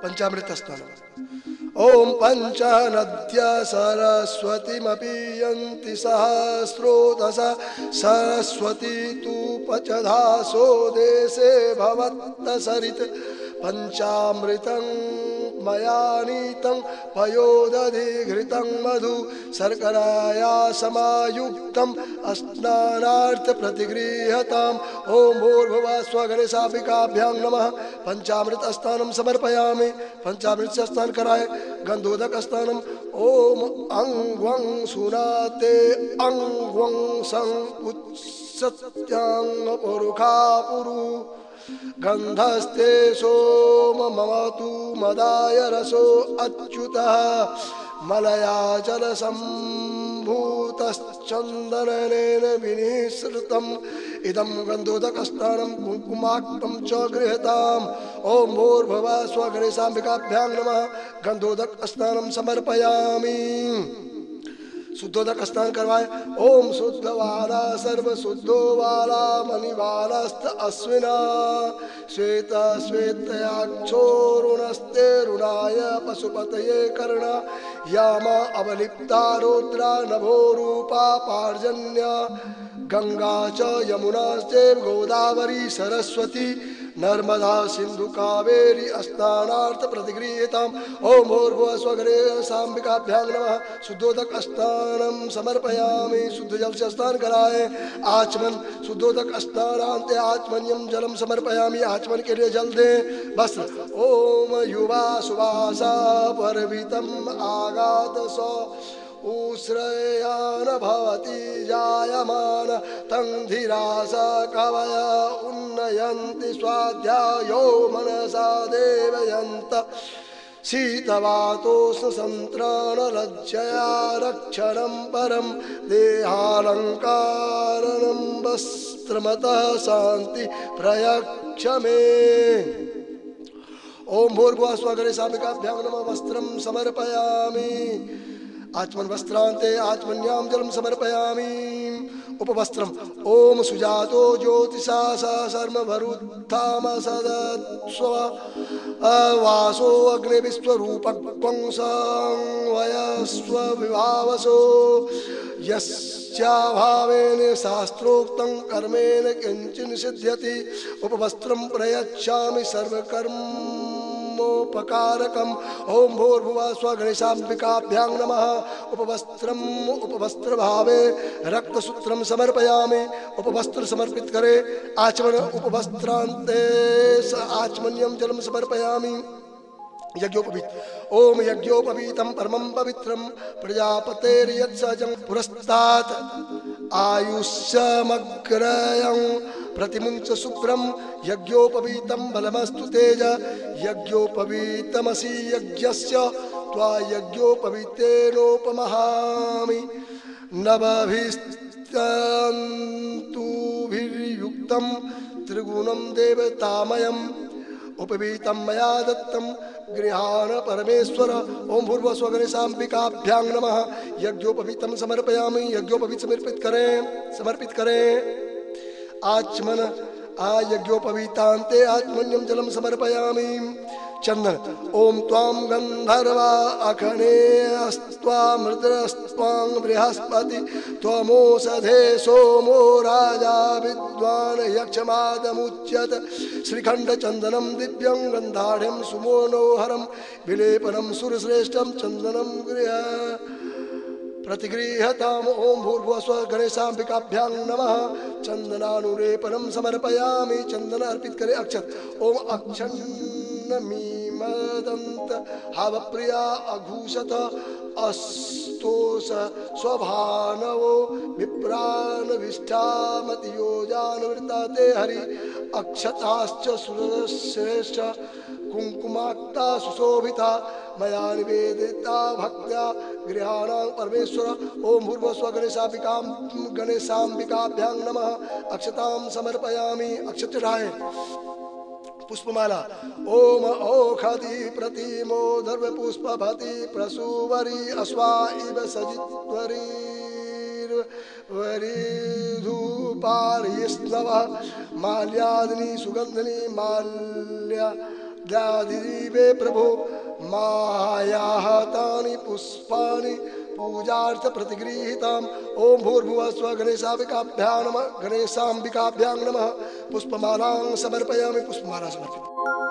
पंचामृत स्नान। ओम पंच नद्य सरस्वतीमपि यन्ति सहस्रोदशा सरस्वती तु पचधासो देशे भवत्तसरित पंचामृतं मया नीतं पयोदधिघृतं मधु शर्कराया समायुक्तं स्नानार्थ प्रतिगृह्यताम्। ओम भूर्भुवः स्वः गणेशाम्बिकाभ्यां नमः। पंचामृत स्नानं समर्पयामि। पंचामृत से स्नान कराए। गंधोदक स्नानम। ओम अंग्वं सुनाते अंग्वं संपुत्सत्यांग पुरुखा पुरु गंधस्ते सोम ममतु मदाय रसो अच्युतः मलया जल संभूतश्चंदनेन विनिसृतम् इदं गंधोदक स्नानं कुंकुमाक्तं च गृह्यताम्। ओम भूर्भुवः स्वः गणेशाम्बिकाभ्यां नमः। गंधोदक स्नानं समर्पयामि। शुद्धोदक स्नान करवाए। ओम शुद्धवाला सर्वशुद्धो वाला मणिवालास्त अश्विना श्वेत श्वेतयाक्षोरुणस्ते रुणाय पशुपतये कर्णा यामा अवलिप्ता रौद्रा नभो रूपा पार्जन्या गंगा च यमुना चैव गोदावरी सरस्वती नर्मदा सिंधु कावेरी स्नानार्थ प्रतिगृह्यताम्। ओम भूर्भुवः स्वः गणेशाम्बिकाभ्यां नमः। शुद्धोदक स्नानं समर्पयामि। शुद्ध जल से स्नान कराए। आचमन। शुद्धोदक स्नानान्ते आचमन्यं जलम समर्पयामि। आचमन के लिए जल दे। वस्त्र। ओम युवा सुवासा परवितम् आगात सौ उश्रयान भवति जायमान तं धीरास कवय उन्नयन्ति स्वाध्यायो मनसा देवयन्त शीतवातोष्ण संत्राण लज्जया रक्षणं परं देहालंकारणं वस्त्रमतः शांति प्रयक्ष मे। ओम भूर्भुवः स्वः गणेशाम्बिकाभ्यां नमः। वस्त्रं समर्पयामि। आचमन वस्त्रांते आचमन्यां जलम समर्पयामि। उपवस्त्रम। ओम सुजातो ज्योतिषा शर्म भरुत्थामसदस्व वासो अग्नि विश्वरूपक्वं संवयस्व विभावसो यस्याभावेन शास्त्रोक्तं कर्मेण किंचिन् सिद्ध्यति। उपवस्त्रं प्रयच्छामि सर्वकर्मोपकारकम्। ओम भूर्भुवः स्वः गणेशाम्बिकाभ्यां नमः। उपवस्त्रम उपवस्त्र भावे रक्तसूत्रम समर्पयामि। उपवस्त्र समर्पित करे। आचमन। उपवस्त्रांते आचमन्यं जलम समर्पयामि। यज्ञोपवीत। ओम यज्ञोपवीतं परमं पवित्रं प्रजापतेर्यत्सजं पुरस्तात् आयुष्यमग्रयं प्रतिमुञ्च शुभ्रं यज्ञोपवीतं बलमस्तु तेज यज्ञोपवीतमसि यज्ञस्य त्वा यज्ञोपवीतेनोपमहामि। नवभिस्तन्तुभिर्युक्तं त्रिगुणं देवतामयम् उपवीतं मया दत्तं गृहाण परमेश्वर। ओम भूर्भुवः स्वः गणेशाम्बिकाभ्यां नमः। यज्ञोपवीतं समर्पयामि। यज्ञोपवीत समर्पित करें। आचमन। यज्ञोपवीतान्ते आचमन्यं जलम समर्पयामि। चंदन। ओम त्वां गंधर्वा अखने अस्त्वामृतस्त्वां बृहस्पति त्वमोषधे सोमो राजा विद्वान् यक्षमादमुच्यत। श्रीखंड चंदनम दिव्यं गंधाढ़ं सुमोनोहरं विलेपनं सुरश्रेष्ठं चंदनं गृह प्रतिगृह्यताम्। ओम भूर्भुवः स्वः गणेशाम्बिकाभ्यां नमः। चंदनानुलेपनं समर्पयामि। चंदन अर्पित करे। अक्षत। ओम अक्षन्नमीमदन्त हवप्रिया अघूषत अस्तोष स्वभानवो विप्रानविष्ठामतियोजानुवृता ते हरि अक्षताश्च सुरश्रेष्ठ कुंकुमाक्ता सुशोभिता मया निवेदिता भक्त्या गृहाणां परमेश्वर। ओम भूर्भुवः स्वः गणेशाम्बिकाभ्यां नमः। अक्षतां समर्पयामि। अक्षत चढ़ाए। पुष्पमाला। ओम ओखति प्रतिमो धर्व पुष्पभति प्रसूवरी अश्वा इव सजित्वरी वरिधूपारिस्नवः माल्यादिनी सुगंधिनी माल्या द्यादिवे प्रभो मायाः तानि पुष्पाणि पूजार्थ प्रतिगृहीताम्। ओम भूर्भुवः स्वः गणेशाम्बिकाभ्यां नमः। गणेशाम्बिकाभ्यां नमः। पुष्पमालां समर्पयामि। पुष्पमाला समर्पित।